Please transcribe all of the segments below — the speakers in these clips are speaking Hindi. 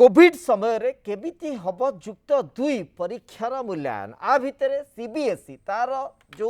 कोविड समय रे केमिति हब युक्त दुई परीक्षार मूल्यांकन आ भितर सीबीएसई तार जो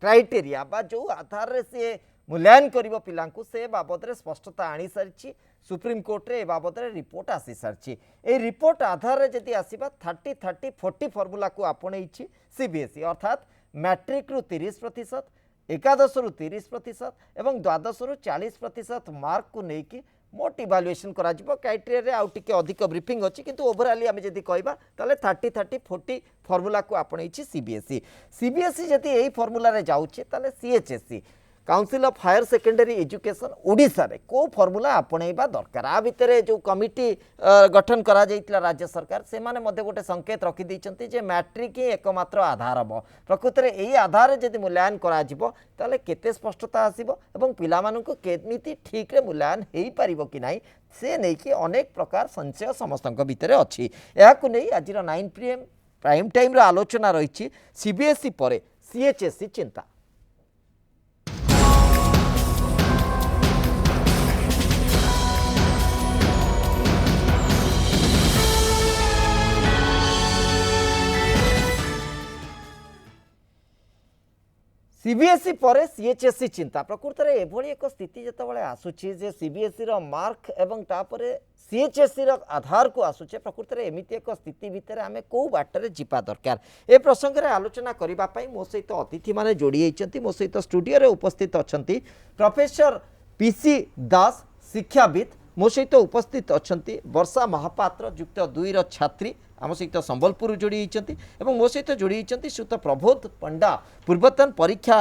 क्राइटेरिया बा जो आधार रे से मूल्यांकन करिवो पिलांकु से बाबद रे स्पष्टता आनी सारिछि। सुप्रीम कोर्ट रे ए बाबद रे रिपोर्ट आसी सारिछि। ए रिपोर्ट आधार रे जदि आसीबा 30-30-40 फॉर्मूला को आपणैछि सीबीएसई अर्थात मैट्रिक रु 30%, एकादश रु 30% एवं द्वादश रु 40% मार्क को लेकिन मोट इवालुएशन करा जिवो। क्राइटेरिया आउ टिके अधिक ब्रीफिंग अछि किंतु ओवरऑल आमे जदि कहबा ताले 30-30-40 फॉर्मूला को आपणैछि सीबीएसई। सीबीएसई जदि एही फॉर्मूला रे जाउछि ताले CHSE council of higher secondary education Odisha रे को फॉर्मूला आपणैबा दरकार। आ भितरे जो कमिटी गठन करा जाइतला राज्य सरकार से माने मध्ये गोटे संकेत रखि दैछन्ति जे मैट्रिक ही एकमात्र आधार हबो। प्रकृत रे एही आधार जदि मूल्यांकन करा जिवो ताले केते स्पष्टता आसीबो एवं पिला माननको केमिति ठीक रे मूल्यांकन हेई परिबो कि नाही से नै कि अनेक प्रकार संशय समस्तक भितरे अछि। याकु नै आजिर 9 PM प्राइम टाइम रे आलोचना रहिछि सीबीएसई परे सीएचएसई चिंता। सीबीएसई परे सीएचएसई चिंता। प्रकृत में एभली एक स्थिति जितेबाला आसूची जे सीबीएसई रो मार्क एवं तापरे सीएचएसई रो आधार को आसूचे प्रकृत में एमिति एक स्थिति भितर आमे को बाटरे जीवा दरकार ए प्रसंग रे आलोचना करिबा पई मो सहित अतिथि माने जोड़ी होइचंती। मो सहित स्टूडियो रे उपस्थित अछंती प्रोफेसर पीसी दास शिक्षाविद, मो सहित उपस्थित अछंती वर्षा महापात्र युक्त 2 रो छात्री आम सहित संबलपुर जोड़ी होती और मो सहित जोड़ी होती श्रीयुत प्रबोध पंडा पूर्वतन परीक्षा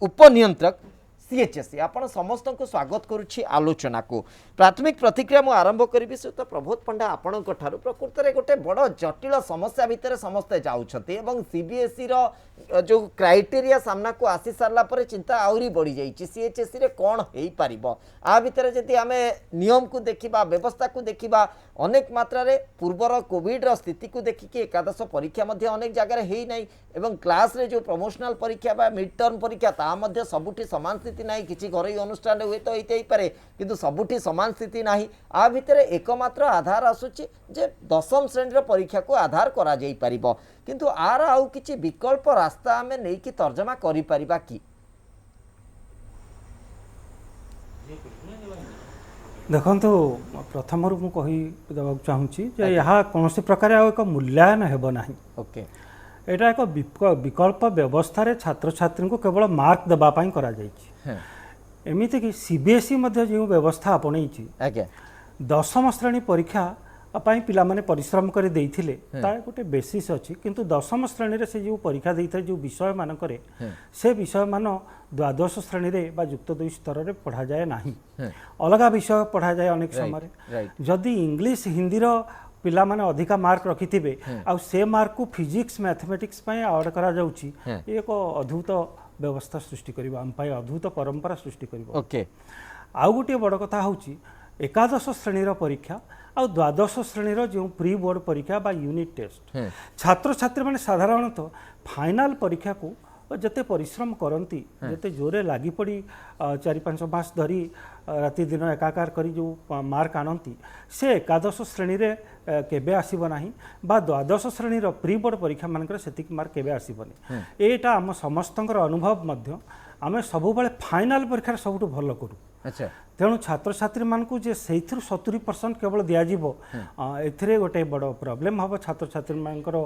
उपनियंत्रक सीएचएसई। आपण समस्त को स्वागत करुच्ची आलोचना को। प्राथमिक प्रतिक्रिया मु आरंभ करी श्रीयुत प्रबोध पंडा आपण प्रकृत में गोटे बड़ जटिल समस्या भितर समस्ते जाउछंती एवं सीबीएसई रो जो क्राइटेरिया सामना को आसी सारला परे चिंता आउरी बढ़ी जाइछि सीएचएसई रे कोन हेई परिबो। आ भितर जदि आमे नियम को देखिबा व्यवस्था को देखिबा अनेक मात्रा रे पूर्वर कोविड रो स्थिति को देखिकी एकादश परीक्षा मध्ये अनेक जगह हेई नै एवं क्लास रे जो प्रमोशनल परीक्षा बा मिड टर्म परीक्षा ता मध्ये सबुठी समान स्थिति नाही। किछि घरोई अनुष्ठान हुए तो होई पारे किंतु सबुठी समान स्थिति नाही। आ भितर एकमात्र आधार आसुची जे दशम श्रेणी रो परीक्षा को आधार करा जाई परिबो किंतु आर आउ किछि विकल्प रास्ता आमे नै कि तर्जमा करि परिबा कि देखो प्रथम मु कही देवाक चाहूँगी जे यहाँ कौन प्रकार एक मूल्यांकन हेब ना। ओके एटा एक विकल्प व्यवस्था रे छात्र छात्री को केवल मार्क देवाई करा एमिति कि सीबीएसई जो व्यवस्था आपणैछि दशम श्रेणी परीक्षा पाई पिला माने परिश्रम करे देइथिले तार गोटे बेसिस अछि किंतु दशम श्रेणी रे से जो परीक्षा देइथे जो विषय मान करे से विषय मान द्वादश श्रेणी रे बा युक्त 2 स्तर रे पढ़ा जाए नाही। अलगा विषय पढ़ा जाए अनेक समय जदि इंग्लिश हिंदी रो पिला माने अधिका मार्क रखिथिबे आ से मार्क को फिजिक्स मैथमेटिक्स पई अवार्ड करा जाउची एक अद्भुत व्यवस्था सृष्टि करिबा हम पई अद्भुत परंपरा सृष्टि करिबा। ओके आउ गोटे बड़ कथा होची एकादश श्रेणी रो परीक्षा आ द्वादश श्रेणी रो जो प्री बोर्ड परीक्षा बा यूनिट टेस्ट छात्र छात्री माने साधारणतः फाइनल परीक्षा को जते परिश्रम करती जते जोरे लगी पड़ी 4-5 मास धरी राति दिन एकाकार करी जो मार्क आनती से एकादश श्रेणी रे केबे आसीबो नाही बा द्वादश श्रेणी रो प्री बोर्ड परीक्षा मानकर सेतिक मार्क केबे आसीबोनी। एटा हम समस्तंकर अनुभव मध्य आमे सबु बेले फाइनल परीक्षा सबुठु भलो करू। अच्छा तेणु छात्र छात्री मानकु जे सेइथुर 70% केवल दिया जिवो एथिरे गोटे बड़ प्रॉब्लम हबो। छात्र छात्री मानकर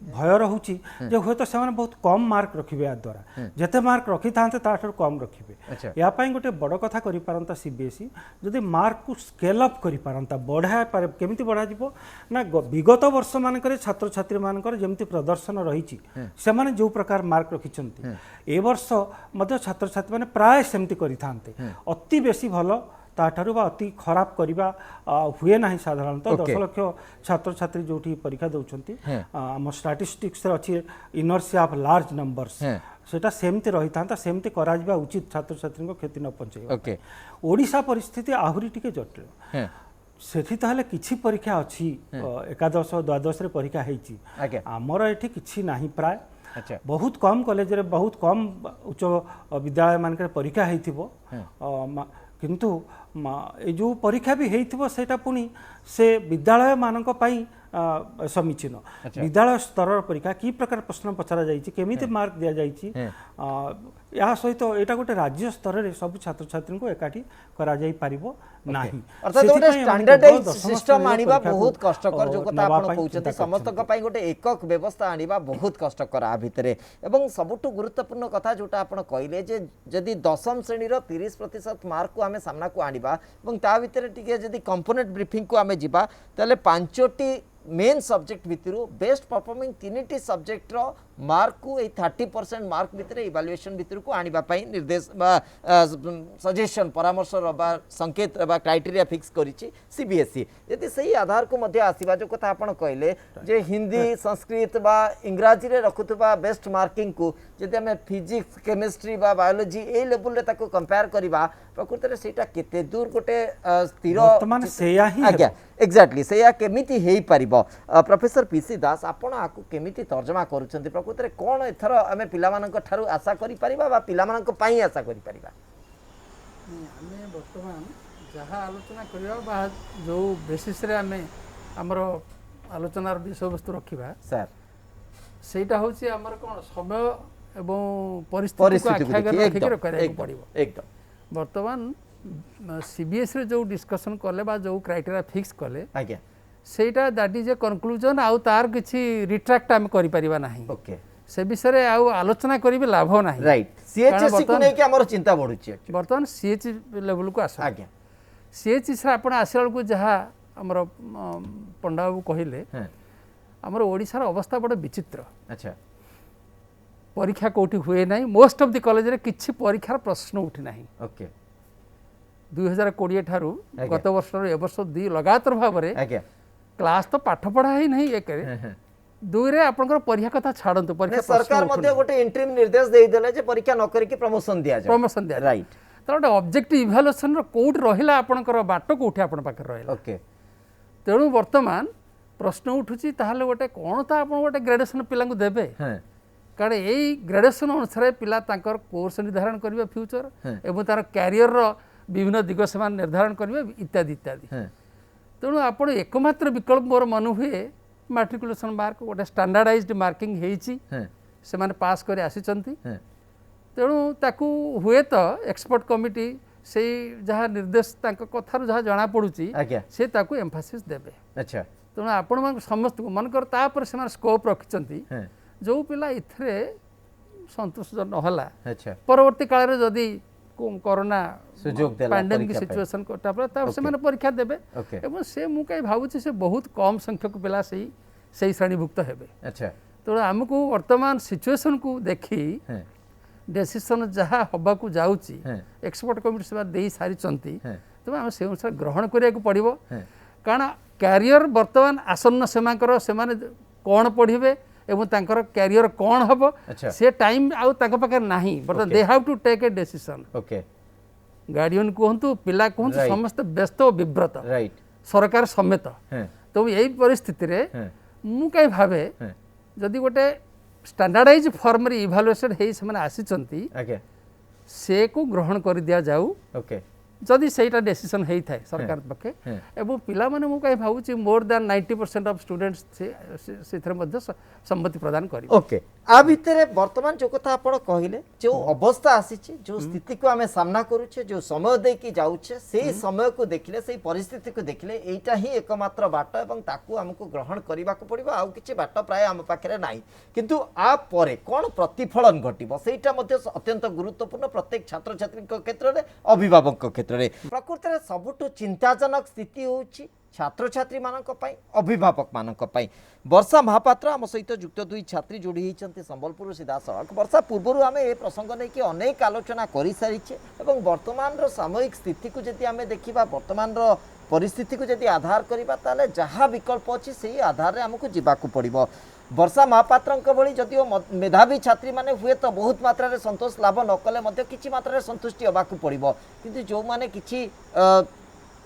भय रहउची जे होय तो सेमाने बहुत कम मार्क रखिबे आ द्वारा जते मार्क रखि थांते ताठर कम रखिबे। या पई गोटे बड़ कथा करि पारंता सीबीएसई जदि मार्क को स्केल अप करि पारंता बढ़ा पारे केमिति बढ़ा जिवो ना विगत वर्ष मानकर छात्र छात्री मानकर जेमिति प्रदर्शन रहिची सेमाने जो प्रकार मार्क रखिचंती ए वर्ष मध्य छात्र छात्री माने प्राय सेमिति करि थांते अति बेसी भलो ताठारु बा अति खराब करिबा हुए नाही। साधारणतः 10 लाख छात्र छात्री जोठी परीक्षा दउचंती हम स्टैटिस्टिक्स रे अछि इनर्शिया ऑफ लार्ज नंबर्स सेटा सेमति रही था सेमति करा जिबा उचित छात्र छात्री को क्षति न पहुंचे। ओके ओडिशा परिस्थिति आहुरी टिके जटिल सेठी ताहले किछि परीक्षा अछि एकादश द्वादश रे परीक्षा हेची हमर एठी किछि नाही प्राय अच्छा बहुत कम कॉलेज रे बहुत कम उच्च विद्यालय मान परीक्षा किंतु ए जो परीक्षा भी हेइथिबो सेटा पुनी से विद्यालय मानक पई समीचीन विद्यालय स्तर परीक्षा की प्रकार प्रश्न पचरा जाइछि केमिति मार्क दिया जाइछि या सहित एटा गोटे राज्य स्तर रे सब छात्र छात्री को एकाठी करा जाई परिबो नाही अर्थात गोटे स्टैंडर्डाइज सिस्टम आनिबा बहुत कष्टकर जो कथा आपण कहउछते समस्त क पई गोटे एकक व्यवस्था आनिबा बहुत कष्टकर आ भितरे एवं सबटु गुरुत्वपूर्ण कथा जोटा आपण कहिले जे जदि दशम श्रेणी रो 30% मार्क को हमें सामना को आनिबा एवं ता भितरे टिके जदि कंपोनेंट ब्रीफिंग को हमें जिबा तले पांचोटी मेन सब्जेक्ट भितर बेस्ट परफॉर्मिंग तीन सब्जेक्ट रो मार्क को 30% मार्क भितर इवैल्यूएशन भितर को आनिबा पई निर्देश सजेशन परामर्श बा संकेत बा क्राइटेरिया फिक्स करिछि सीबीएसई यदि सही आधार को मध्य आसीबा जो कथा आपण कहले जे हिंदी संस्कृत बा इंग्राजी रे रखुतबा बेस्ट मार्किंग को जदि हमें फिजिक्स केमिस्ट्री बा बायोलॉजी ए लेवल रे ताको कंपेयर करिबा प्रकृति रे सेटा केते दूर गोटे स्थिर वर्तमान सेया ही आज्ञा एक्जाक्टली सेया केमिति हेई परिबो प्रोफेसर पीसी दास आपण आकु केमिति तर्जमा करूछन्ती प्रकृति रे कोन एथर हमें पिला मानक ठारू आशा करि परिबा बा पिला मानक पई आशा करि परिबा हमें वर्तमान जहाँ आलोचना करबा बा जो बेसिस रे हमें हमरो आलोचनार विषय वस्तु रखिबा सर सेटा होची हमर कोन समय एवं परिस्थिति को आख्यागर रखिके करे पड़िबो एकदम वर्तमान सीबीएस रे जो डिस्कशन कले बा जो क्राइटेरिया फिक्स कले आज्ञा सेटा दैट इज ए कंक्लूजन आउ तार किछि रिट्रैक्ट हम करि परिबा नाही ओके से विषय रे आउ आलोचना करिबे लाभ नाही राइट सीएचएससी को नै कि हमर चिंता बढ़ुछि वर्तमान सीएच लेवल को आस आज्ञा सीएचएस रे आपण आसिला को जहा हमर पंडा बाबू कहिले हमर ओडिसा रो अवस्था बड़ विचित्र अच्छा परीक्षा कोठी हुए नाही मोस्ट ऑफ द कॉलेज रे किछि परीक्षार प्रश्न उठी नाही ओके 2020 ठारू गत वर्ष रो ए वर्ष दी लगातार भाव रे आज्ञा क्लास तो पाठ पढ़ा ही नहीं एक दुई रे आपनकर परीक्षा कथा छाडंतु परीक्षा सरकार मध्ये गोटे इंटरिम निर्देश देई देले जे परीक्षा न करी कि प्रमोशन दिया जाय प्रमोशन दिया राइट तो गोटे ऑब्जेक्टिव इवैल्यूएशन रो कोड रहिला आपनकर बाट कोठी आपन पाखे रहिला ओके तेणु वर्तमान प्रश्न उठुची ताहले गोटे कोन ता आपन गोटे ग्रेजुएशन पिला को देबे कारण एई ग्रेजुएशन अनुसार पिला तांकर कोर्स निर्धारण करिवे फ्यूचर एवं तार कैरियर रो विभिन्न दिग से निर्धारण करिवे इत्यादि इत्यादि तेणु आपण एकमात्र विकल्प मोर मन हुए मैट्रिकुलेशन मार्क गोटे स्टैंडर्डाइज्ड मार्किंग हेइची से माने पास करे आसीचंती तेणु ताकू हुए तो एक्सपर्ट कमिटी से जहाँ निर्देश कथार जहाँ जना पड़ुची से ताकू एम्फासिस देबे अच्छा तेणु आपण मान समस्त मनकर तापर से स्कोप रखिचंती जो पिला इथरे संतुष्ट नहला अच्छा परवर्ती काल रे जदी कोरोना सुजोग देला पैंडेमिक सिचुएशन कोटा पर ता से माने परीक्षा देबे एवं से मु कई भाबुची से बहुत कम संख्यक पिला सही श्रेणीभुक्त हेबे अच्छा तो हमकु वर्तमान सिचुएशन को देखी डिसीजन जहाँ हबा को जाउची एक्सपर्ट कमिटी से देई सारी चंती तो हम से अनुसार ग्रहण करिया को पड़िबो कारण कैरियर वर्तमान आसन्न सेमाकर से माने कोन पढिबे एवं तांकर कैरियर कोन हबो से टाइम आउ तांको पाखे नाही but they have to take a decision okay guardian कहंतु पिला कहंतु समस्त व्यस्त और विव्रत राइट सरकार समेत तो यही परिस्थिति रे मु कई भाबे जदि गोटे स्टैंडर्डाइज फॉर्म रे इवैल्यूएशन हे से माने आसीचंती से को ग्रहण कर दिया जाऊ ओके जदि सेटा डिसीजन हेई थाए सरकार पखे एवं पिला माने मु कई भाबुची मोर देन 90% ऑफ स्टूडेंट्स से थरे मध्ये सम्मति प्रदान करी ओके आ भितरे वर्तमान जो कथा आपण कहिले जो अवस्था आसीचे जो स्थिति को हमें सामना करूचे जो समय दे की जाउचे से समय को देखले से परिस्थिति को देखले एटा ही एकमात्र बाट एवं ताकू हमको ग्रहण करिबा को पड़िबो आ किछि बाट प्राय हम पाखरे नाही किंतु आ परे कोन प्रतिफलन घटिबो सेटा मध्ये अत्यंत गुरुत्वपूर्ण प्रत्येक छात्र छात्री क्षेत्र रे अभिभावक क्षेत्र रे प्रकृति रे सबुटु चिंताजनक स्थिति होउची छात्र छात्री मानक पई अभिभावक मानक पई वर्षा महापात्र आम सहित युक्त दुई छात्री जोड़ी होती संबलपुर सीधा सड़क वर्षा पूर्व आम ए प्रसंग नहीं कि अनेक आलोचना कर सारी और वर्तमान सामयिक स्थिति को जदि आम देखा वर्तमान परिस्थिति को जदि आधार करवा ताले जहाँ विकल्प अच्छी से आधार आमको जावाक पड़ो वर्षा महापात्र भली जदिओ मेधावी छात्री माने हुए तो बहुत मात्रा रे संतोष लाभ न कले किछि मात्रा रे संतुष्टि होबाक पड़ो किंतु जो माने किछि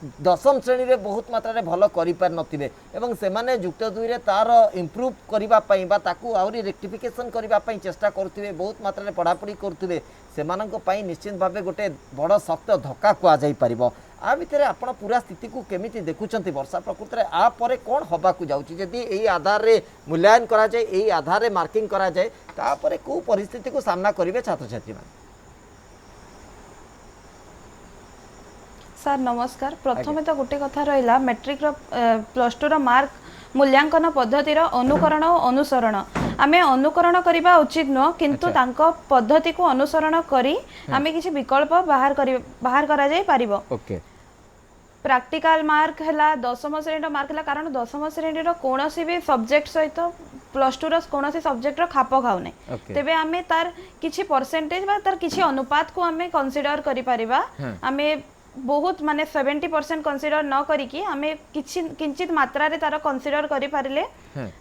दशम श्रेणी रे बहुत मात्रा रे भल करि पार नथिबे एवं से माने युक्त 2 रे तार इंप्रूव करिबा पई बा ताकू आउरी रेक्टिफिकेशन करिबा पई चेष्टा करथिबे बहुत मात्रा रे पढ़ापढ़ी करथिबे सेमानंको पई निश्चित भाबे गोटे बड़ शक्त धक्का कुआ जाई परिबो आ भितर आपण पूरा स्थिति को केमिति देखुचंती वर्षा प्रकृति रे आ परे कोन होबा को जाउची जदी एई आधार रे मूल्यांकन करा जाय एई आधार रे मार्किंग करा जाय ता परे को परिस्थिति को सामना करिवे छात्र छात्री मान सर नमस्कार प्रथमे तो गोटे कथा रहा मैट्रिक प्लस टू मार्क मूल्यांकन पद्धतिर अनुकरण और अनुसरण आमे अनुकरण करबा उचित न किंतु तांको पद्धति को अनुसरण करी आमे किछि विकल्प बाहर करा जाय पारिबो ओके प्रैक्टिकल मार्क हला दशम श्रेणी मार्क हला कारण दशम श्रेणी कोनोसी भी सब्जेक्ट सहित प्लस टू कोनोसी सब्जेक्ट खाप खाउ नै तेबे आमे तार किछि परसेंटेज बा तार किछि अनुपात को आमे कंसीडर करि परिबा आमे बहुत माने 70% कंसीडर न करिकी आमे किंचित मात्रा रे तार कंसीडर करि पारिले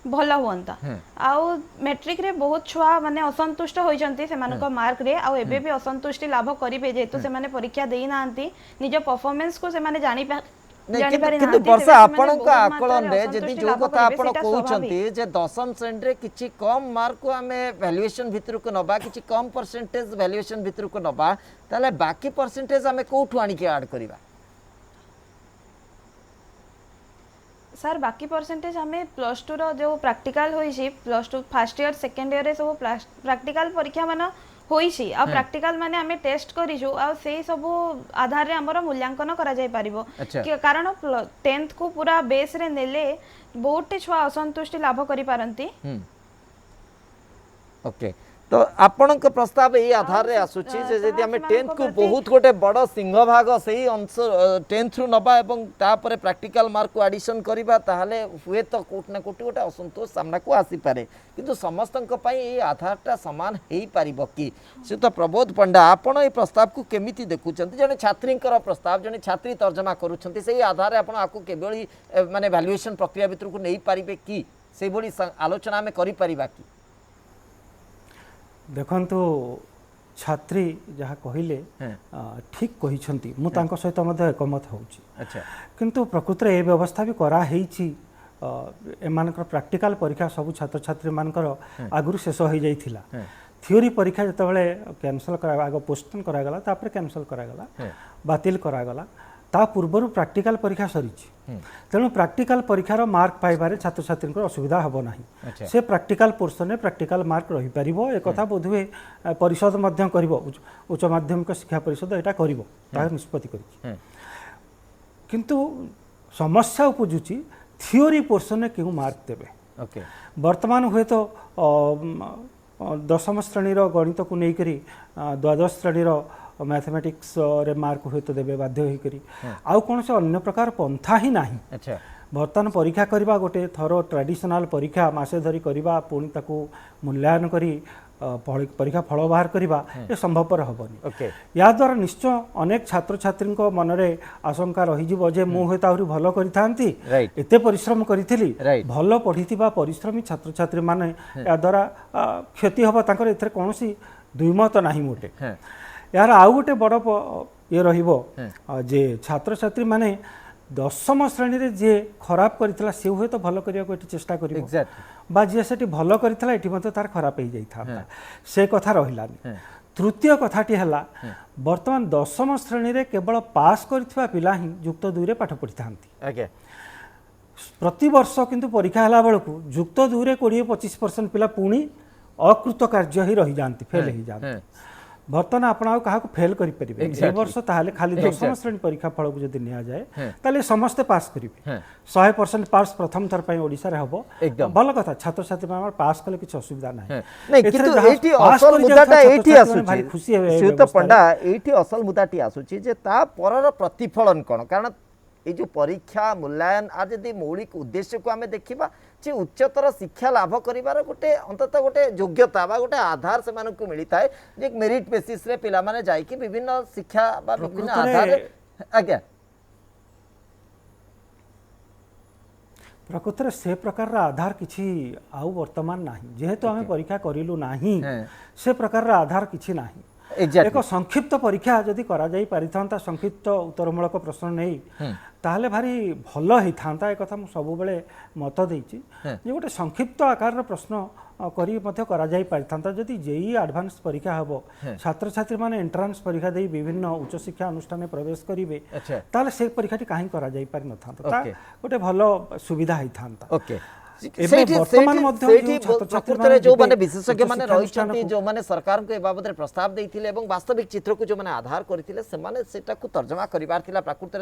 भल हुअंता आउ मैट्रिक रे बहुत छुआ माने असंतुष्ट होई जंती से मानको मार्क रे आउ एबे भी असंतुष्टि लाभ करिबे जेतु से माने परीक्षा देई नांती निज परफॉर्मेंस को से माने किंतु वर्षा आपणक आकलन रे जदि जो कथा आपण कहउचंती जे दशम श्रेणी रे किछि कम मार्क को आमे वैल्यूएशन भितर को नबा किछि कम परसेंटेज वैल्यूएशन भितर को नबा ताले बाकी परसेंटेज आमे कोठु आनी के ऐड करिबा सर बाकी परसेंटेज हमें प्लस टू रो जो प्रैक्टिकल होई छी plus two first year second year रे सब प्रैक्टिकल परीक्षा माने होई छी आ प्रैक्टिकल माने हमें टेस्ट करिजो आ सेही सब आधार रे हमर मूल्यांकन करा जाय पारिबो कारण 10th को पूरा बेस रे नेले बहुत छुआ असंतुष्टि लाभ करि पारंती ओके तो आपणक प्रस्ताव ये आधार रे आसुची जे जदि हमें 10th को बहुत गोटे बड़ सिंह भाग सही अंश 10th रु नबा एवं तापरे प्रैक्टिकल मार्क को एडिशन करिबा ताहले हुए तो कोट ना कोटी गोटे असंतोष सामना को आसी पारे किंतु समस्तक पई ये आधारटा समान हेई पारिबो कि से तो प्रबोध पंडा आपण ए प्रस्ताव को केमिति देखुचंती जने छात्रींकर प्रस्ताव जने छात्री तर्जमा करूछंती सेही आधार रे आपण आकु केबेली माने वैल्यूएशन प्रक्रिया भितर को नै पारिबे कि सेही बोली आलोचना में करि पारिबा कि देखंतु छात्री जहाँ कहले ठीक कही मु तांको सहित मध्य एकमत होउची अच्छा किंतु प्रकृत रे ए व्यवस्था भी करा हेची एमानकर प्रैक्टिकल परीक्षा सब छात्र छात्री मानकर आगुरु शेष हो जाइथिला थ्योरी परीक्षा जतबेले कैंसल करा आगो पोस्टपोन करा गला तापर कैंसल करा गला बातिल करा गला ता पूर्वरु प्रैक्टिकल परीक्षा सरीची तेणु प्रैक्टिकल परीक्षार मार्क पाइबारे छात्र छात्री असुविधा हम ना से प्रैक्टिकल पोर्सन में प्रैक्टिकल मार्क रही पार एक बोधहुए परिषद उच्च माध्यमिक शिक्षा परिषद यहाँ कर निष्पत्ति कर किंतु समस्या उपजुची थियोरी पोर्सन में क्यों मार्क देवे वर्तमान हुए तो दशम श्रेणीर गणित को लेकर द्वादश श्रेणीर मैथमेटिक्स रे मार्क हुए तो देवे बाध्य होकरी आउ कौन से अन्य प्रकार पंथा ही नहीं अच्छा बर्तमान परीक्षा करबा गोटे थरो ट्रेडिशनल परीक्षा मासे धरी करबा पुणी ताकू मूल्यांकन करी परीक्षा फल बाहर करबा ये संभवपर हेनी या द्वारा निश्चय अनेक छात्र छात्री मनरे आशंका रही जे मु हुए ताहुरी भल करिथांती एते परिश्रम करिथिली भल पढ़िथिबा परिश्रमी छात्र छात्री माने या द्वारा क्षति हबा तांकर एथरे कोनोसी दुईमत नाही मोटे यार आउ गोटे बड़ ये रहिबो जे छात्र छात्री माने दशम श्रेणी रे जे खराब करितला से हुए तो भल करिया को एटी चेष्टा करिबो बा जे सेठी भल करितला एटी मते तार खराब हो जाइथा से कथा रहिलानी तृतीय कथाटी हला वर्तमान दशम श्रेणी रे केवल पास करितबा पिला ही युक्त 2 रे पाठ पढ़िथांती ओके प्रति वर्ष किंतु परीक्षा हला बेलकु युक्त 2 रे 20-25% पिला पुणी अकृत कार्य ही रही जांती फेल ही जांती बर्तमान आपण क्या फेल करें वर्ष ताहले खाली दशम श्रेणी परीक्षा फल को जब नि जाए ताले समस्ते पास करेंगे 100% पास प्रथम थर पर ओडिसा रे हबो भल कथा छात्र छात्री माने पास कले किछ असुविधा नाही किंतु एठी असल मुद्दाटा एठी आसुची खुशी हेबे श्रीयुत पंडा एठी असल मुद्दाटी आसुची जे ता परर प्रतिफलन कोन कारण ये जो परीक्षा मूल्यांकन आज यदि मौलिक उद्देश्य को आम देखा जे उच्चतर शिक्षा लाभ करिवार गोटे अंततः गोटे योग्यता बा गोटे आधार से मानक मिलता है जे मेरिट बेसिस रे पिला माने जाई कि विभिन्न शिक्षा बा विभिन्न आधार आज्ञा प्रकृत से प्रकार आधार किछि आउ वर्तमान नाही जेहेतु आम परीक्षा करिलु नाही से प्रकार आधार किछि नाही Exactly. एक संक्षिप्त परीक्षा जदि करा जाई परिथांता संक्षिप्त उत्तरमूलक प्रश्न नहीं ताहले भारी भल होता एक मु सब बेले मत देछि जे गोटे संक्षिप्त आकार प्रश्न करी मध्य करा जाई परिथांता जदि जेई एडवांस परीक्षा हबो छात्र छात्री माने एंट्रांस परीक्षा देई विभिन्न उच्च शिक्षा अनुष्ठान में प्रवेश करिवे ताहले से परीक्षाटी काहे करा जाई पारि नथांता ता गोटे भल सुविधा होइथांता ओके प्रकृत जो मैंने विशेषज्ञ मैंने रही जो मैंने सरकार को बाबद प्रस्ताव देते वास्तविक चित्र को जो मैंने आधार करते तर्जमा करार प्रकृत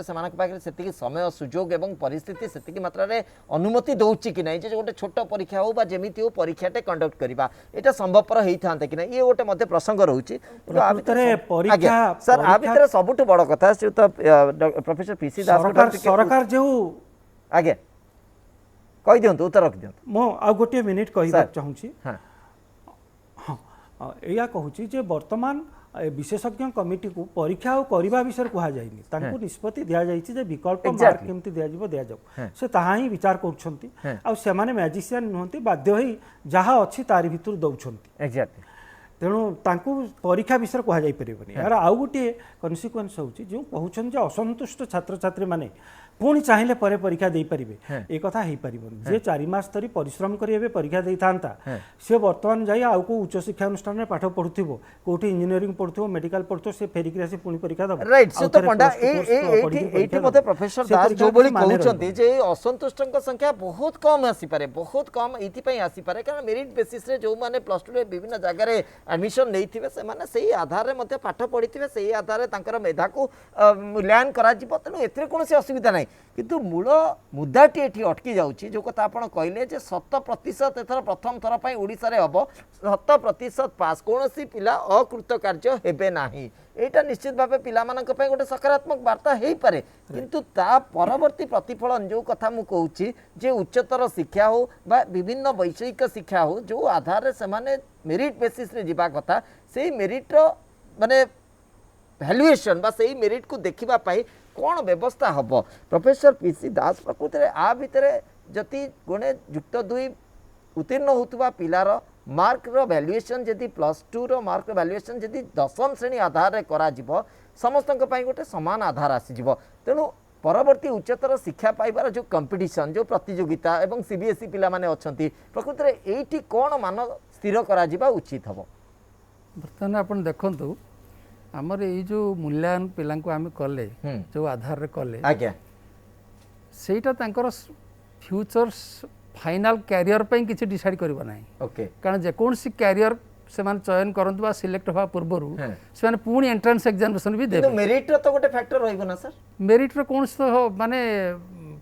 से समय सुजोग और परिस्थिति से मात्रा अनुमति दौची कि नहीं गोटे छोट परीक्षा हो जमी हो परीक्षाटे कंडक्ट करवा यहाँ संभवपर होता है कि ये गोटे प्रसंग रोचे सर आ भर सबुठ बड़ कथा प्रोफेसर पीसी दास सरकार जो आगे कही दिंतु उत्तर रखि दिंतु मो आ गोटे मिनिट कहबा चाहूची हाँ या कहूची जे वर्तमान विशेषज्ञ कमिटी को परीक्षा करने विषय कह जाइनी तांको निष्पत्ति दिया जाइछि जे विकल्प मार्क केमति दिया जिवो दिया जाऊ से ताहा ही विचार करछंती आ से माने मैजिशियन नहंती बाध्य होई जहा अछि तारि भितर दउछंती एग्जैक्टली तेणु तांको परीक्षा विषय कह जाई परिबनी यार आउ गोटे कन्सिक्वेन्स होउछि जो कहउछन जे असंतुष्ट छात्र छात्री माने पुणी चाहिए पर परीक्षा दे पारिबे ए कथा हे पारिबन जे 4 मास तरी परिश्रम करिवे परीक्षा दे थांता से वर्तमान जाई आउ को उच्च शिक्षा अनुष्ठान में पाठ पढुथिबो कोठी इंजीनियरिंग पढुथिबो मेडिकल पढुथो से फेरी कि पुणी परीक्षा दबो राइट से तो पंडा एठी मते प्रोफेसर दास जो बोली कहउछंती जे असंतुष्टक संख्या बहुत कम आसी पारे बहुत कम इति पई आसी पारे कारण मेरिट बेसिस रे जो माने प्लस 2 रे विभिन्न जगह रे एडमिशन नैथिबे से माने सेही आधार रे मते पाठ पढिथिबे सेही आधार रे तांकर मेधा को मूल्यांकन करा जिवो तेनु एथरे कोनोसी असुविधा नै किंतु मूल मुद्दाटी एठी अटकी जाउची जो कथा आपण कहले जे 100% एथर प्रथम थर पई ओडिसा रे हबो 100% पास कोनोसी पिला अकृतकार्य हेबे नाही एटा निश्चित भाव पिला मानक पई गोटे सकारात्मक वार्ता हेई पारे किंतु ता परवर्ती प्रतिफलन जो कथा मु कहूची जे उच्चतर शिक्षा हो बा विभिन्न वैषयिक शिक्षा हो जो आधार रे से माने मेरिट बेसिस रे जिबा कथा सेही मेरिट रो माने वैल्यूएशन बा सेही मेरिट को देखिबा पाई कौन व्यवस्था हम प्रोफेसर पीसी दास प्रकृति आ भितर जति गोटे युक्त 2 उत्तीर्ण होता पिलार मार्क रो वैल्यूएशन जदि +2 रो मार्क वैल्यूएशन जदि 10म श्रेणी आधार रे करा जिवो समस्तक पई गोटे समान आधार आसी जिवो तेणु परवर्ती उच्चतर शिक्षा पाइबार जो कंपटीशन जो प्रतियोगिता एवं सीबीएसई पिला माने अछंती प्रकृति रे एठी कोन मान स्थिर करा जिबा उचित हबो बर्तमान आपण देखंतु आमर ये जो मूल्यांकन पिला आम कले जो आधार रे कले आज्ञा सेटा तांकर फ्यूचर फाइनल कैरियर पे किसी डिसाइड करबा नाही ओके कारण जेकोन सी कैरियर से मान चयन करंतु बा सिलेक्ट होवा पूर्वरु से मान पुणी एंट्रेंस एग्जामिनेशन भी देबे मेरिट रो तो गोटे फैक्टर रहइबो ना सर मेरिट रो कोन तो माने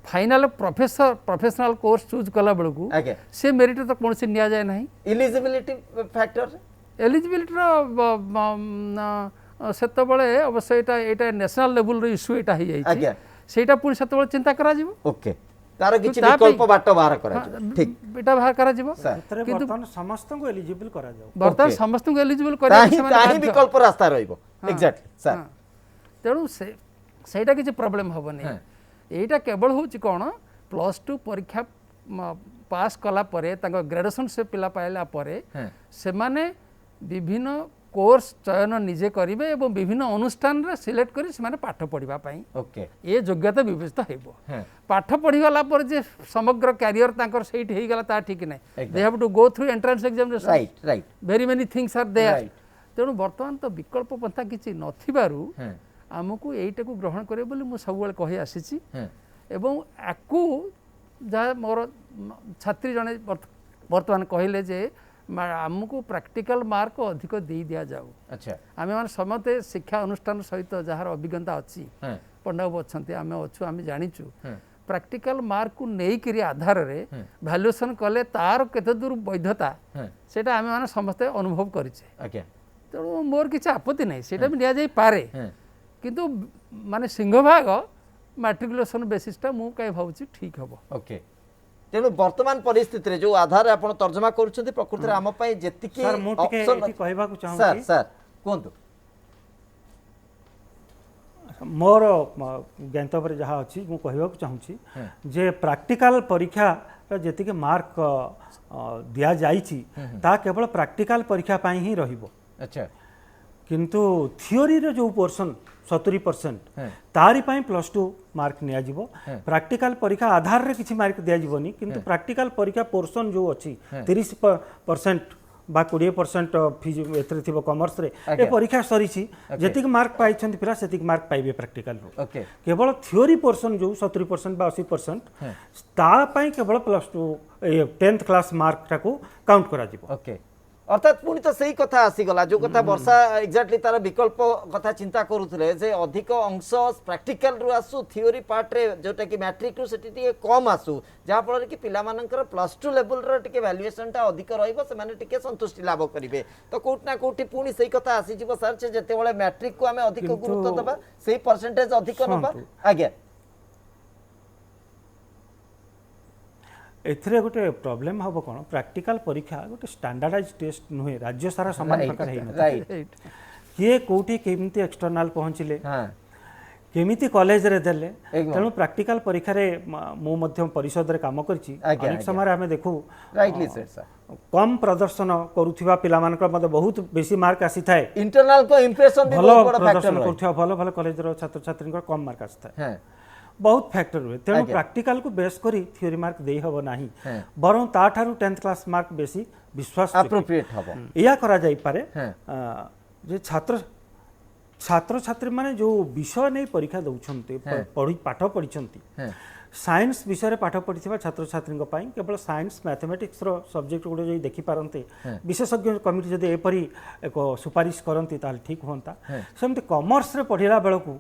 फाइनल प्रोफेशनल कोर्स चूज कला बेलकू से मेरिट तो कोन से निया जाय नाही एलिजिबिलिटी फैक्टर एलिजिबिलिटी रो सेतबले अवश्य एटा नेशनल लेवल रो इश्यू एटा ही जाई सेटा पुणी सेतबले चिंता करा जिवो ओके तार किछि विकल्प बाट बाहर करा ठीक बेटा बाहर करा जिवो किंतु वर्तमान समस्त को एलिजिबल करा जाऊ वर्तमान समस्त को एलिजिबल करा ताही विकल्प रास्ता रहइबो एग्जैक्टली सर तेणु सेटा किछि प्रॉब्लम होबनी एटा केवल होछि कोन +2 परीक्षा पास कला परे तांको ग्रेजुएशन से पिला पाइला परे से माने विभिन्न कोर्स चयन निजे करिवे एवं विभिन्न अनुष्ठान रे सिलेक्ट करी से माने पाठ पढिबा पई ओके ए योग्यता विवेचित हेबो पाठ पढि गला पर जे समग्र कैरियर तांकर सेट हेई गला ता ठीक नै they have to go through entrance examination right right very many things are there तेणु वर्तमान तो विकल्प पंथा किछि नथिबारु हमकु एइटा को ग्रहण करे बोली मु सब बेले कहि आसीछि एवं आकु जा मोर छात्री जने वर्तमान कहिले जे आमको प्रैक्टिकल मार्क अधिक दे दिया जाऊ अच्छा आम मान समते शिक्षा अनुष्ठान सहित जार अभिज्ञता अच्छी पंडा बाबू अच्छा आम अच्छु आम जाचु प्रैक्टिकल मार्क को नहीं आधार रे वैल्यूएशन कले तार केते दूर वैधता सेटा आम मान समस्ते अनुभव करिचे तेणु मोर किसी आपत्ति नहीं सेटा भी दिया जाई पारे किंतु माने सिंहभाग मैट्रिकुलेशन बेसिसटा मु कहीं भावुची ठीक हबो ओके तेणु वर्तमान परिस्थिति रे जो आधार आपण तर्जमा करूछंती प्रकृति रे आम पई जेतिकी सर मु टिके एठी कहबा को चाहू सर सर कोंतु मोर ज्ञात पर जहाँ अच्छी मु कहबा को चाहूची जे प्रैक्टिकल परीक्षा जेतिके मार्क दिया जाइछि ता केवल प्रैक्टिकल परीक्षा पाई ही रहिबो अच्छा किंतु थियोरी रो जो पोर्शन 70% तारी पाई +2 मार्क निया जिवो प्रैक्टिकल परीक्षा आधार रे किछि मार्क दिया जिवोनी किंतु प्रैक्टिकल परीक्षा पोर्शन जो अछि 30% बा 20% एथरे थिबो कॉमर्स रे ए परीक्षा सरी छी जतिक मार्क पाई छथि पिला सेतिक मार्क पाइबे प्रैक्टिकल रो केवल थियोरी पोर्शन जो 70% बा 80% ता पाई केवल +2 10th क्लास मार्क टाको काउंट करा जिवो अर्थात पुणी तो सही कथा आसीगला जो कथा वर्षा एक्जाक्टली तार विकल्प कथा चिंता करूथले जे अधिक अंश प्रैक्टिकल रु आसु थियोरी पार्ट रे जोटा कि मैट्रिक रु सेटी टिके कम आसु जहा फल कि पिला मानकर +2 लेवल रे टिके वैल्यूएशन टा अधिक रहइबो से माने टिके संतुष्टि लाभ करिवे तो कोट ना कोटी पुणी सही कथा आसी जिवो सर जे जते बेले मैट्रिक को हमें अधिक गुरुत्व दबा सही परसेंटेज अधिक नबा आज्ञा एथरे गोटे प्रॉब्लम हबो कोन प्रैक्टिकल परीक्षा गोटे स्टैंडर्डाइज टेस्ट नुहे राज्य सारा समान प्रकार हे राइट किए कोठी केमिति एक्सटर्नल पहुंचिले केमिति कॉलेज रे देले तेणु प्रैक्टिकल परीक्षा रे मो मध्यम परिषद रे काम करछि अनेक समय हमें देखू राइटली सेड सर कम प्रदर्शन करूथिबा पिला मानकर मते बहुत बेसी मार्क आसी थाए इंटरनल को इंप्रेशन भी बहुत बड़ा फैक्टर प्रदर्शन करूथिबा भलो कॉलेज रो छात्र छात्री कम मार्क आसी थाए बहुत फैक्टर हुए तेणु प्रैक्टिकल को बेस करी थ्योरी मार्क दे हबो नाही बरं ता ठारू 10th क्लास मार्क बेसी विश्वास एप्रोप्रिएट हबो या करा जाई पारे जे छात्र छात्री माने जो विषय नहीं परीक्षा दउछन्ते पढ़ी पाठ पढ़िछन्ती साइंस विषय रे पाठ पढ़िथिबा छात्र छात्री पई केवल साइंस मैथमेटिक्स रो सब्जेक्ट गुडे जे देखि पारंते विशेषज्ञ कमिटी जदि एपरी एक सुपारिश करंती ताल ठीक होंता सेमते कॉमर्स रे पढ़िला बेलकू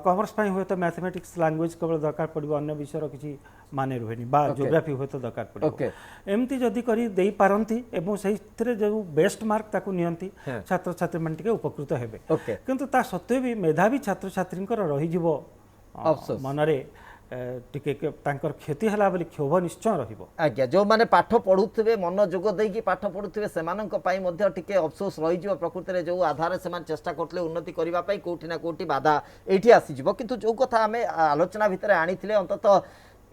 कॉमर्स पई होय तो मैथमेटिक्स लैंग्वेज केवल दरकार पड़िबो अन्य विषय रो किछि माने रहनी बा ज्योग्राफी होय तो दरकार पड़िबो एमती जदि करी देई पारंती एवं सही जो बेस्ट मार्क ताकू नियंती छात्र छात्री मन टिके उपकृत हेबे किंतु ता सत्वे भी मेधावी छात्र छात्री रही जिवो मनरे टिके तांकर क्षति हला बोली क्षोभ निश्चय रहिबो आज्ञा जो माने पाठ पढुथबे मन जोग देकी पाठ पढुथबे सेमानक पई मध्ये टिके अफसोस रहि जिवो प्रकृति रे जो आधार से मान चेष्टा करतले उन्नति करिवा पई कोठी ना कोठी बाधा एठी आसी जिवो किंतु जो कथा हमें आलोचना भितरे आनिथिले अंततः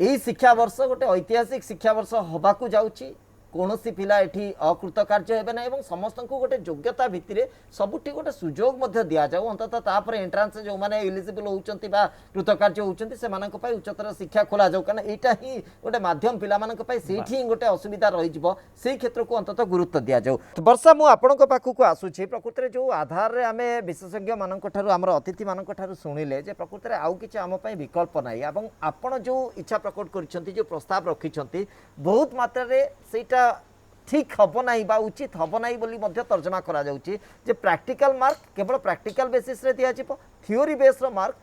एई शिक्षा वर्ष गोटे ऐतिहासिक शिक्षा वर्ष होबाकू जाउची कोनोसी पिला एठी अकृतकार्य हेबे ना एवं समस्त को गोटे योग्यता भित्तिरे सबुठी गोटे सुजोग मध्ये दिया जाऊ अंततः तापर एंट्रांस जो माने एलिजिबल होउचंती बा कृतकार्य होउचंती से मानक पई उच्चतर शिक्षा खोला जाऊ कारण एटा ही गोटे माध्यम पिला मानक पई सेठी गोटे असुविधा रहि जिवो सेही क्षेत्र को अंततः गुरुत्व दिया जाऊ वर्षा मु आपनक पाखु को आसुछि प्रकृति रे जो आधार रे हमें विशेषज्ञ मानक ठारू हमर अतिथि मानक ठारू सुनिले जे प्रकृति रे आउ किछ हम पई विकल्प नाही एवं आपण जो इच्छा प्रकट करिसंती जो प्रस्ताव रखिसंती बहुत मात्रा रे सेटा ठीक हम ना बा उचित हम ना बोली तर्जमा करा जाउची जे प्रैक्टिकल मार्क केवल प्रैक्टिकल बेसिस रे दिया जिवो थ्योरी बेस रो मार्क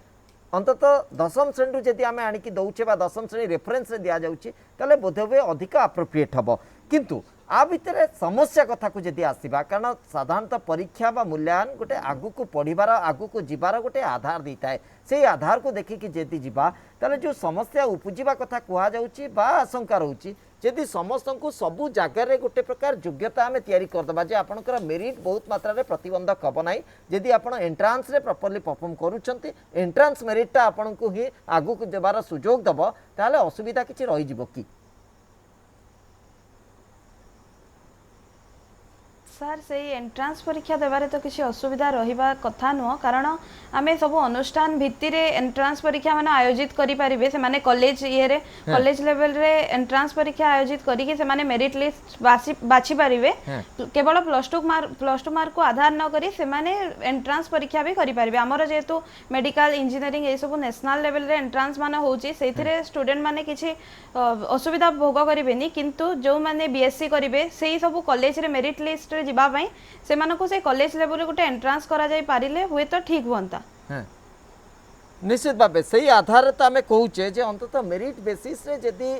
अंततः दशम श्रेणी जदि आम आनिकी दौचे बा दशम श्रेणी रेफरेन्स रे दिया जाउची ताले बोधवे अधिक अप्रोप्रिएट हबो किंतु आ भितर समस्या कथा को जदि आसीबा कारण साधारणतः परीक्षा बा मूल्यांकन गोटे आगु को पढ़िबार आगु को जिबार गोटे आधार देता है से आधार को देखिकी जदि जिबा ताले जो समस्या उपजिबा कथा कुआ जाउची बा आशंका रहउची जदि समस्त को सबू जगार गोटे प्रकार योग्यता आम तैयारी करदे जे आपंकर मेरिट बहुत मात्रा रे प्रतिबंधक हम ना जदि आप एंट्रांस रे प्रॉपर्ली परफॉर्म करूछंती एंट्रांस मेरिटटा आपन को ही आगु को देबार सुजोग दबो ताले असुविधा किछि रहि जिवो कि सर से एंट्रांस परीक्षा देवारे तो किसी असुविधा रहिबा कथा नुह कारण आमे सब अनुष्ठान भित्ति रे एंट्रांस परीक्षा माने आयोजित करि परिबे से माने कॉलेज ये रे कॉलेज लेवल रे एंट्रांस परीक्षा आयोजित करी के से माने मेरिट लिस्ट बाछि परिबे केवल +2 मार्क को आधार न करी से माने एंट्रांस परीक्षा भी करि परिबे हमर जेतु मेडिकल इंजीनियरिंग ए सब नेशनल लेवल रे एंट्रांस माने होची सेथिरे स्टूडेंट माने किछि असुविधा भोग करिबेनी किंतु जो माने बीएससी करिवे सेही सब कॉलेज रे मेरिट लिस्ट रे जिबा पई से मानको से कॉलेज लेवल रे गोटे एंट्रांस करा जाय पारिले हुए तो ठीक होंता निश्चित भाव सही आधार तो आम कहूचे जे अंततः मेरिट बेसिस रे जदि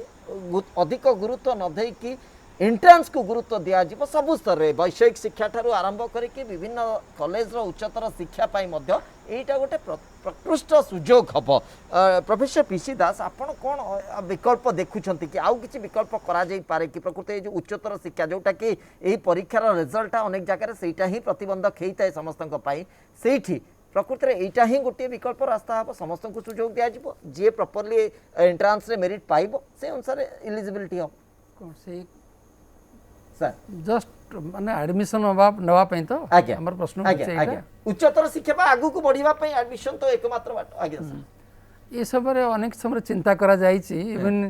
अधिक गुरुत्व न दे कि एंट्रांस को गुरुत्व दिया जिवो सबु स्तर रे वैषयिक शिक्षा ठारू आरंभ करिके विभिन्न कॉलेज रो उच्चतर शिक्षा पाई मध्य एटा गोटे प्रकृष्ट सुजोग हबो प्रोफेसर पीसी दास आपण कोन विकल्प देखुछंती कि आउ किछि विकल्प करा जाई पारे कि प्रकृति जो उच्चतर शिक्षा जोटा कि एही परीक्षार रिजल्ट अनेक जगह सेटा ही प्रतिबंधक हेइताय समस्तक पाई सेठी प्रकृति एटा ही गोटे विकल्प रास्ता हम समस्त को सुजोग दिया जिवो जे प्रॉपर्ली एंट्रांस रे मेरिट पाइबो से अनुसार एलिजिबिलिटी हम सर जस्ट माने एडमिशन नवा पई तो आज्ञा हमर प्रश्न आज्ञा आज्ञा उच्चतर शिक्षा बा आगु को बढ़िबा पई एडमिशन तो एकमात्र बाट आज्ञा सर ये सब अनेक समय चिंता करा जाइछि इवन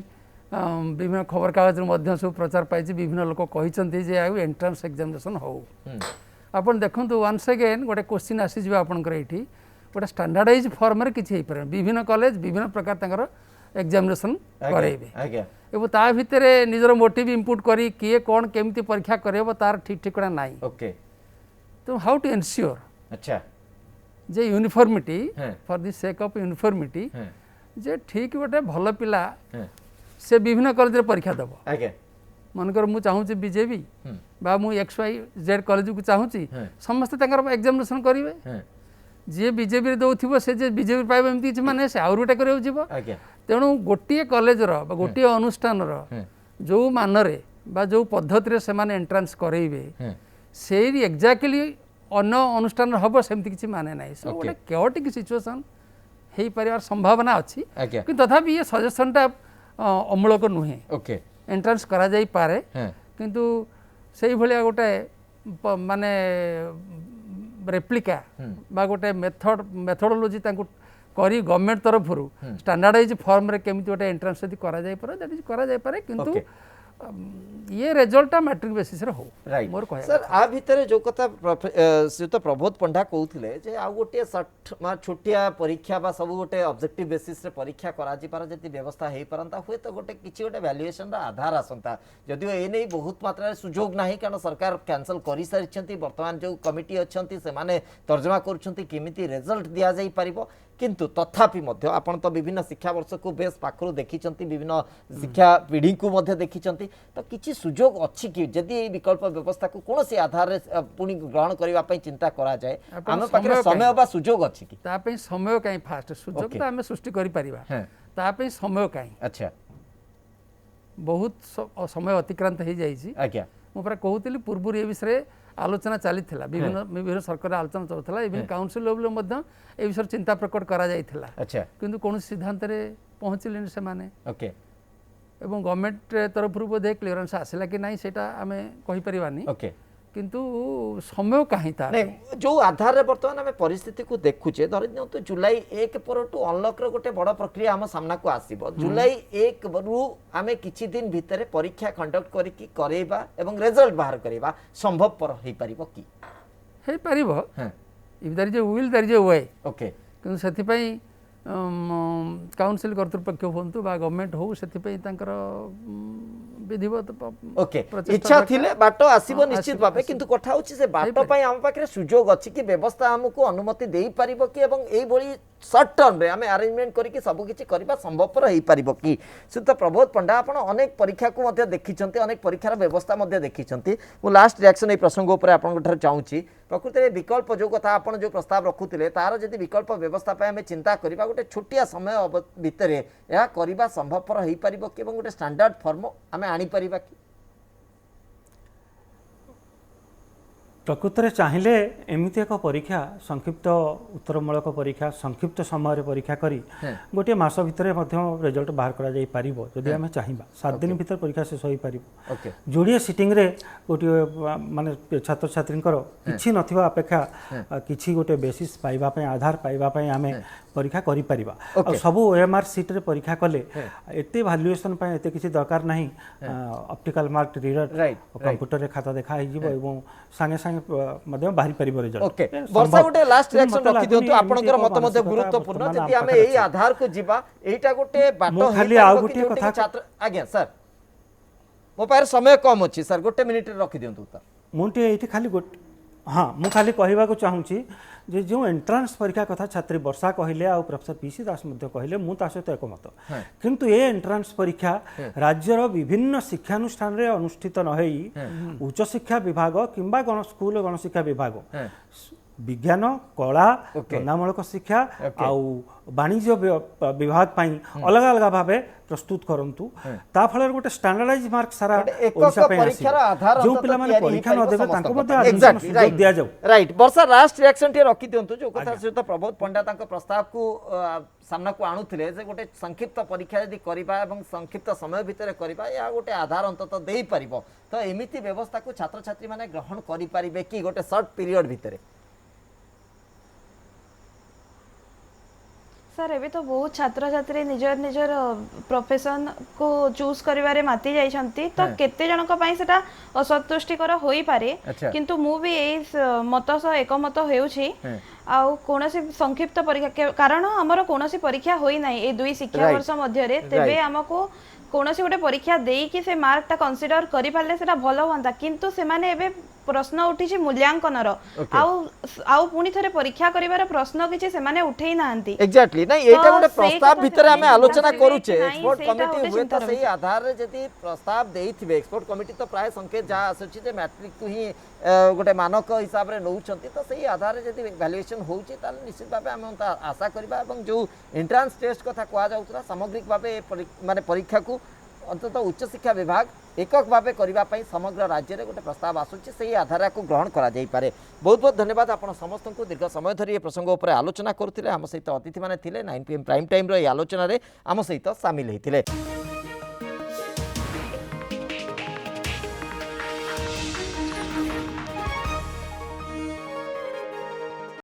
विभिन्न खबर कागज मध्य सब प्रचार पाई विभिन्न लोक कहिसंती जे आउ एंट्रेंस एग्जामिनेशन हो आपण देखंतु वंस अगेन गोटे क्वेश्चन आसी जिबा आपनकर एठी गोटे स्टैंडर्डाइज फॉर्म रे किछि हेइ पारे विभिन्न कॉलेज विभिन्न प्रकार तंकर एग्जामिनेशन करेबे आज्ञा एवं ता भितरे निजर मोटिव इनपुट करी किए कोन केमती परीक्षा करेबो तार ठीक ठिकना नाही ओके तो हाउ टू एंश्योर अच्छा जे uniformity for the sake of uniformity जे ठीक गोटे भल पिला से विभिन्न कॉलेज रे परीक्षा दबो आज्ञा मनकर मु चाहूची बीजेपी बा मु XYZ कॉलेज को चाहूची समस्त तंकर एग्जामिनेशन करिवे जे बीजेपी रे दउथिबो से जे बीजेपी पाइबो एमती कि माने से आउर गोटे करियो जीवो आज्ञा तेणु गोटे कॉलेज रो बा गोटे अनुष्ठान रो जो मानरे बा जो पद्धति रे से माने एंट्रेंस करेइबे सेही एक्जेक्टली अन्य अनुष्ठान हबो सेमती किछि माने नाही सो गोटे केओटिक सिचुएशन हेई परिवार संभावना अछि कि तथापि ये सजेशनटा अमूलक नुहे ओके एंट्रेंस करा जाई पारे किंतु सेही भलिया गोटे माने रेप्लिका बा गोटे मेथोडोलॉजी तांकु करी गवर्नमेंट तरफ स्टैंडर्डाइज फॉर्म रे केमिति गोटे एंट्रेंस यदि करा जाई पारे दैट इज करा जाई पारे किंतु ये रिजल्ट मैट्रिक बेसिस रे हो मोर कहया सर आ भितरे जो कथा श्रीयुत प्रबोध पंडा कहउथिले जे आ गोटे छोटिया परीक्षा बा सब गोटे ऑब्जेक्टिव बेसिस रे परीक्षा करा जी पार जति व्यवस्था हेई परंता हुए तो गोटे किछि गोटे वैल्यूएशन रा आधार आसंता जदियो ए नै बहुत मात्रा रे सुजोग नाही कारण सरकार कैंसिल करि सारिछंती वर्तमान जो कमिटी अछंती से माने तर्जमा करूछंती किमिति रिजल्ट दिया जाई परिबो किंतु तथापि मध्य आपण तो विभिन्न शिक्षा वर्ष को बेस पाखरु देखिचंती विभिन्न शिक्षा पीढ़ी को मध्य देखिचंती तो किछि सुजोग अछि कि जदि विकल्प व्यवस्था को कोनोसी आधार रे पुनी ग्रहण करबा पई चिंता करा जाय हम पाखरे समय बा सुजोग अछि कि ता पई समय काई फास्ट सुजोग तो हम सृष्टि करि परिबा ता पई समय काई अच्छा बहुत समय अतिक्रांत हो जाइए आज्ञा मुझे कहूली पूर्व ये विषय आलोचना चली विभिन्न विभिन्न सरकार आलोचना चलता इवन काउंसिल लेवल ए विषय चिंता प्रकट करा जाइथिला अच्छा किंतु कौन सिद्धांत रे पहुँचले से माने ओके एवं गवर्नमेंट तरफ बोधे क्लियरेंस आसला कि नहीं सेटा आमे कहि परिबानी ओके किंतु समय कहीं था जो आधार रे वर्तमान आम परिस्थिति को देखुचे धरि तो जुलाई 1 परटू अनलॉक रो गोटे बड़ प्रक्रिया हम सामना को आसीबो जुलाई 1 रु आमे किछि दिन भितरे परीक्षा कंडक्ट करिकि करेबा एवं रिजल्ट बाहर करेबा संभवपर हेई परिबो कि हेई परिबो if there is a will there is a way okay किंतु सेति पई काउंसिल कर्तृपक्ष होन्तु बा गवर्नमेंट हो सेति पई तांकर विधिवत ओके इच्छा थिले बाटो आसीबो निश्चित भाबे किंतु कथा होछि से बाटो पई हम पाखरे सुजोग अछि कि व्यवस्था हमकु अनुमति देई परिबो कि एवं एई बोली शॉर्ट टर्म रे हमें अरेंजमेंट करिकि सब किछि करबा संभवपर हेई परिबो कि सुत प्रबोध पंडा आपण अनेक परीक्षा को मध्ये देखिचंती अनेक परीक्षार व्यवस्था मध्ये देखिचंती मु लास्ट रिएक्शन ए प्रसंग ऊपर आपण ठर चाहूची प्रकृति रे विकल्प जो कथा आपण जो प्रस्ताव रखुतिले तार जदि विकल्प व्यवस्था पय हमें चिंता करिबा गोटे छोटिया समय भितरे या करिबा संभवपर हेई परिबो कि एवं गोटे स्टैंडर्ड फॉर्म हमें आनी परिबा कि प्रकृत में चाहिए एमती एक परीक्षा संक्षिप्त उत्तरमूलक परीक्षा संक्षिप्त समय परीक्षा करी गोटे मास भितर रिजल्ट बाहर करा जाई पारिबो जदि आमे चाहिबा 7 दिन भितर परीक्षा शेष होई पारिबो जोड़िए सिटिंग रे गोटे माने छात्र छात्रींकर किछि नथिबा अपेक्षा किछि गोटे बेसिस पाइबा पय आधार पाइबा पय आमे परीक्षा करि परिबा और सब ओएमआर सीट रे परीक्षा कले एते वैल्यूएशन पय एते किछि दरकार नाही ऑप्टिकल मार्क रीडर कंप्यूटर रे खाता देखा ही जिवो एवं संगे संगे मध्य बाहरी परिबो रिजल्ट ओके वर्षा गोटे लास्ट रिएक्शन रखि दियंतु आपनकर मत मध्ये गुरुत्वपूर्ण जदि हमें एई आधार को जिबा एटा गोटे बाटो खाली आ गोटे कथा छात्र आज्ञा सर मो पार समय कम अछि सर गोटे मिनिट रे रखि दियंतु उत्तर मुंटे एठी खाली गोटे हाँ मु खाली कहवा को चाहूँगी जे जो एंट्रांस परीक्षा कथा छात्री वर्षा कहले आ प्रोफेसर पीसी दास मध्य कहले मु ता सहित एकमत किंतु ए एंट्रांस परीक्षा राज्यर विभिन्न शिक्षानुष्ठान रे अनुष्ठित न होई उच्च शिक्षा विभाग किंबा स्कूल गणशिक्षा विभाग विज्ञान कला धंदामूलक शिक्षा आउ वाणिज्य विभाग पाई अलग अलग भाव प्रस्तुत करंतु ता फल गोटे स्टैंडर्डाइज मार्क सारा ओडिशा पे आसी जो पिला माने परीक्षा न देबे तांको मध्ये एडमिशन सुयोग दिया जाऊ राइट वर्षा लास्ट रिएक्शन टे रखि दियंतु जो कथा सहित प्रबोध पंडा तांको प्रस्ताव को सामना को आणुथिले जे गोटे संक्षिप्त परीक्षा यदि करिबा एवं संक्षिप्त समय भितर करिबा या गोटे आधार अंतत देई परिबो तो एमिति व्यवस्था को छात्र छात्री माने ग्रहण करि परिबे कि गोटे शॉर्ट पीरियड भितर सर एबे तो बहुत छात्र छात्री निजर निजर प्रोफेशन को चूज करिवारे माती जाइछंती तो केते जनक पई सेटा असंतुष्टिकर होई पारे किंतु मु भी एई मत सह एकमत हेउछि आउ कोनोसी संक्षिप्त परीक्षा कारण हमर कोनोसी परीक्षा होई नै ए दुई शिक्षा वर्ष मध्य रे तेबे हमको कोनोसी गोटे परीक्षा देई कि से मार्क ता कंसीडर करि पाले सेटा भलो होंता किंतु से माने एबे प्रश्न उठी मूल्यांकन आउ पुणी थरे परीक्षा करिवार प्रश्न किछि से माने उठेई नांती एग्जैक्टली नहीं एटा गोटे प्रस्ताव भितर हमें आलोचना करूचे एक्सपर्ट कमिटी हुए तो सही आधार रे जति प्रस्ताव देइथिबे एक्सपर्ट कमिटी तो प्राय संकेत जा आसुछि जे मैट्रिक को ही गोटे मानक हिसाब रे नउछंती तो सही आधार रे जति वैल्यूएशन होउछि ताले निश्चित भाबे हम आशा करबा एवं जो एंट्रांस टेस्ट कथा कुआ जाउतरा सामग्रिक भाबे माने परीक्षा को अंतत उच्च शिक्षा विभाग एकक भाव करने समग्र राज्य में गोटे प्रस्ताव आसूची से आधार को ग्रहण करा जाई पारे। बहुत बहुत धन्यवाद आपण समस्त को दीर्घ समय धरी ये प्रसंग उपर आलोचना करथिले आम सहित अतिथि माने थिले 9 PM प्राइम टाइम रो ये आलोचना रे आम सहित सामिल होइथिले।